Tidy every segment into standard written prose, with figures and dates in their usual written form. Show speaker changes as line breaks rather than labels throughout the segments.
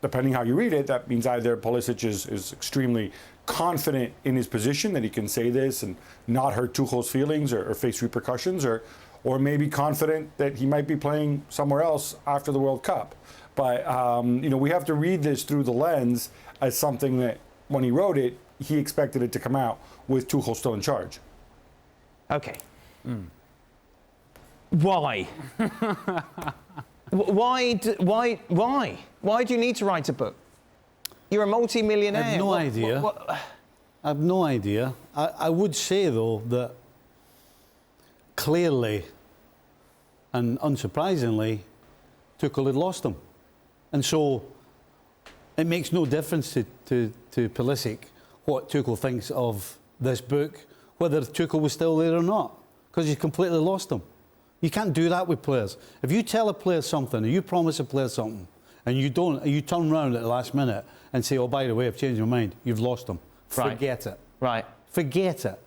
depending how you read it, that means either Pulisic is extremely confident in his position that he can say this and not hurt Tuchel's feelings or face repercussions, or maybe confident that he might be playing somewhere else after the World Cup. But we have to read this through the lens as something that when he wrote it, he expected it to come out with Tuchel still in charge.
Okay. Why? Why do you need to write a book? You're a multi-millionaire.
I have no idea. I have no idea. I would say, though, that clearly and unsurprisingly, Tuchel had lost him. And so it makes no difference to Pulisic what Tuchel thinks of this book, whether Tuchel was still there or not, because he's completely lost him. You can't do that with players. If you tell a player something, or you promise a player something, and you don't, you turn around at the last minute and say, oh, by the way, I've changed my mind, you've lost him.
Right.
Forget it.
Right.
Forget it.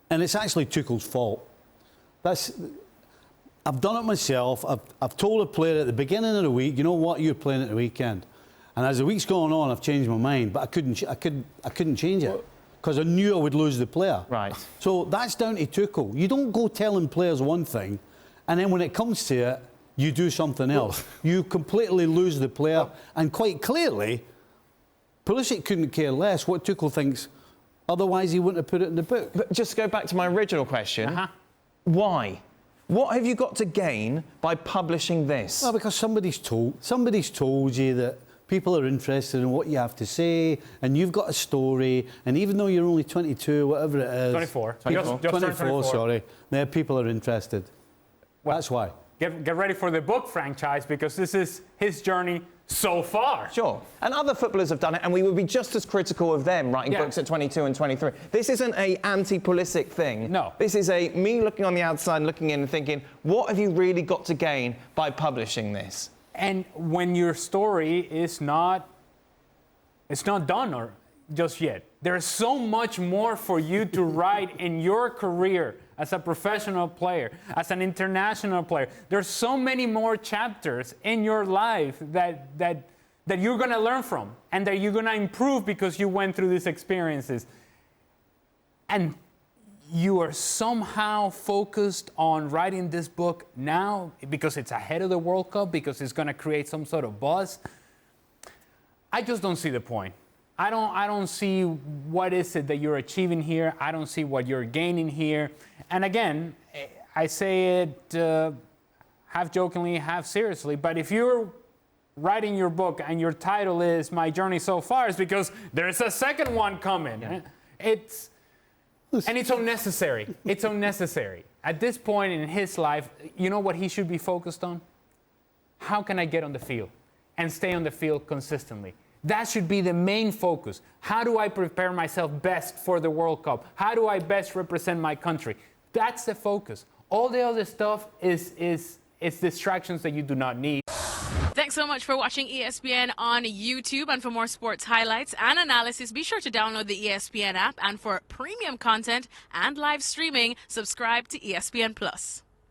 And it's actually Tuchel's fault. I've done it myself. I've told a player at the beginning of the week, you know what, you're playing at the weekend. And as the week's going on, I've changed my mind, but I couldn't change it because I knew I would lose the player.
Right.
So that's down to Tuchel. You don't go telling players one thing, and then when it comes to it, you do something else. You completely lose the player, and quite clearly, Pulisic couldn't care less what Tuchel thinks. Otherwise, he wouldn't have put it in the book.
But just to go back to my original question, why? What have you got to gain by publishing this?
Well, because somebody's told you that people are interested in what you have to say, and you've got a story, and even though you're only 22, whatever it is...
24.
Just 24, sorry. There, people are interested. Well, that's why.
Get ready for the book franchise, because this is his journey so far.
Sure. And other footballers have done it, and we would be just as critical of them writing books at 22 and 23. This isn't a anti-Pulisic thing.
No.
This is me looking on the outside, looking in and thinking, what have you really got to gain by publishing this?
And when your story is not done or just yet, there's so much more for you to write in your career as a professional player, as an international player. There's so many more chapters in your life that you're going to learn from and that you're going to improve because you went through these experiences. And you are somehow focused on writing this book now because it's ahead of the World Cup, because it's going to create some sort of buzz. I just don't see the point. I don't see what is it that you're achieving here. I don't see what you're gaining here. And again, I say it half jokingly, half seriously, but if you're writing your book and your title is My Journey So Far, it's because there's a second one coming. Yeah. It's unnecessary. It's unnecessary. At this point in his life, you know what he should be focused on? How can I get on the field and stay on the field consistently? That should be the main focus. How do I prepare myself best for the World Cup? How do I best represent my country? That's the focus. All the other stuff is distractions that you do not need.
Thanks so much for watching ESPN on YouTube. And for more sports highlights and analysis, be sure to download the ESPN app. And for premium content and live streaming, subscribe to ESPN Plus.